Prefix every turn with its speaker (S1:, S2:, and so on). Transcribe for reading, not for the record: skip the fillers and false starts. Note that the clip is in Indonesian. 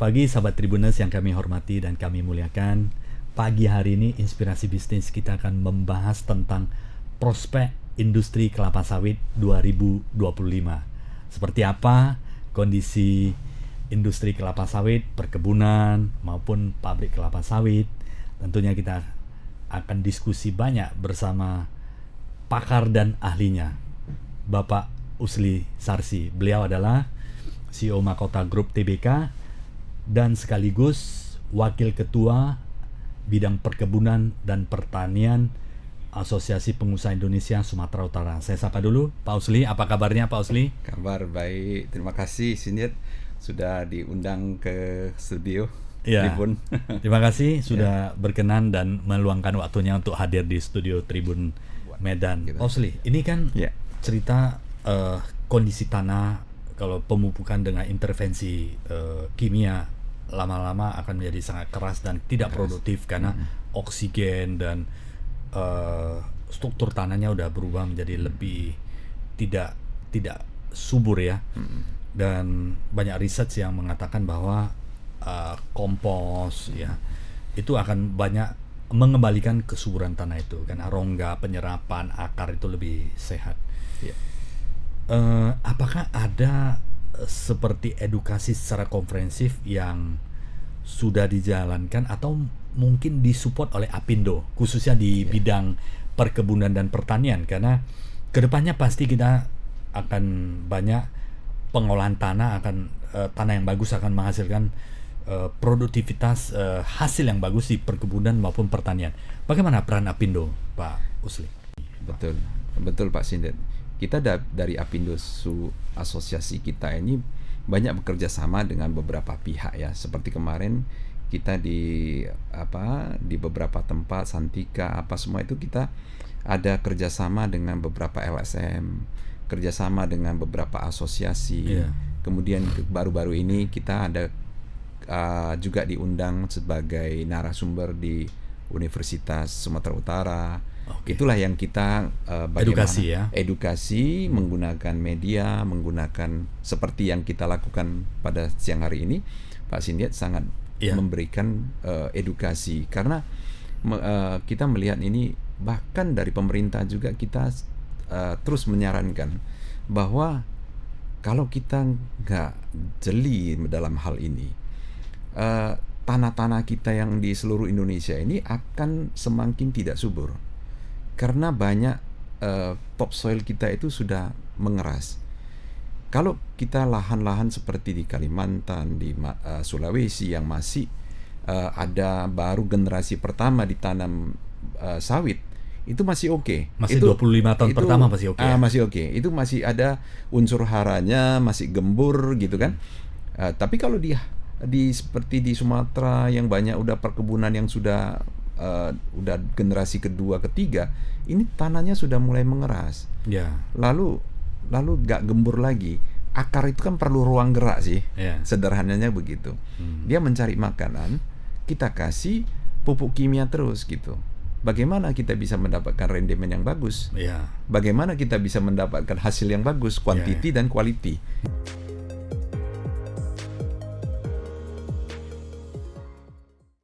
S1: pagi sahabat Tribuners yang kami hormati dan kami muliakan. Pagi hari ini Inspirasi Bisnis kita akan membahas tentang prospek industri kelapa sawit 2025. Seperti apa kondisi industri kelapa sawit, perkebunan maupun pabrik kelapa sawit. Tentunya kita akan diskusi banyak bersama pakar dan ahlinya, Bapak Usli Sarsi. Beliau adalah CEO Mahkota Group Tbk dan sekaligus Wakil Ketua Bidang Perkebunan dan Pertanian Asosiasi Pengusaha Indonesia Sumatera Utara. Saya sapa dulu Pak Usli, apa kabarnya Pak Usli?
S2: Kabar baik, terima kasih Sindiet sudah diundang ke studio
S1: Ya,
S2: Tribun.
S1: terima kasih sudah berkenan dan meluangkan waktunya untuk hadir di studio Tribun Medan. Pak Usli, ini kan cerita kondisi tanah kalau pemupukan dengan intervensi kimia lama-lama akan menjadi sangat keras dan tidak produktif karena oksigen dan struktur tanahnya udah berubah menjadi lebih tidak subur ya. Dan banyak riset yang mengatakan bahwa kompos ya itu akan banyak mengembalikan kesuburan tanah itu karena rongga penyerapan akar itu lebih sehat. Apakah ada seperti edukasi secara komprehensif yang sudah dijalankan atau mungkin disupport oleh Apindo khususnya di bidang perkebunan dan pertanian, karena kedepannya pasti kita akan banyak pengolahan tanah, akan tanah yang bagus akan menghasilkan produktivitas hasil yang bagus di perkebunan maupun pertanian. Bagaimana peran Apindo, Pak Usli?
S2: Betul Pak Sindet. Kita dari Apindo asosiasi kita ini banyak bekerja sama dengan beberapa pihak ya. Seperti kemarin kita di beberapa tempat Santika semua itu kita ada kerjasama dengan beberapa LSM, kerjasama dengan beberapa asosiasi. Kemudian baru-baru ini kita ada juga diundang sebagai narasumber di Universitas Sumatera Utara. Itulah yang kita bagaimana edukasi menggunakan media, menggunakan seperti yang kita lakukan pada siang hari ini. Pak Sindiat sangat memberikan edukasi karena kita melihat ini, bahkan dari pemerintah juga kita terus menyarankan bahwa kalau kita nggak jeli dalam hal ini, tanah-tanah kita yang di seluruh Indonesia ini akan semakin tidak subur karena banyak topsoil kita itu sudah mengeras. Kalau kita lahan-lahan seperti di Kalimantan, di Sulawesi yang masih ada baru generasi pertama ditanam sawit, itu masih oke.
S1: Masih itu, 25 tahun pertama masih oke.
S2: Masih oke. Itu masih ada unsur haranya, masih gembur gitu kan. Tapi kalau seperti di Sumatera yang banyak udah perkebunan yang sudah generasi kedua, ketiga, ini tanahnya sudah mulai mengeras. Lalu gak gembur lagi. Akar itu kan perlu ruang gerak sih. Sederhananya begitu. Dia mencari makanan, kita kasih pupuk kimia terus gitu. Bagaimana kita bisa mendapatkan rendemen yang bagus? Bagaimana kita bisa mendapatkan hasil yang bagus, quantity dan quality?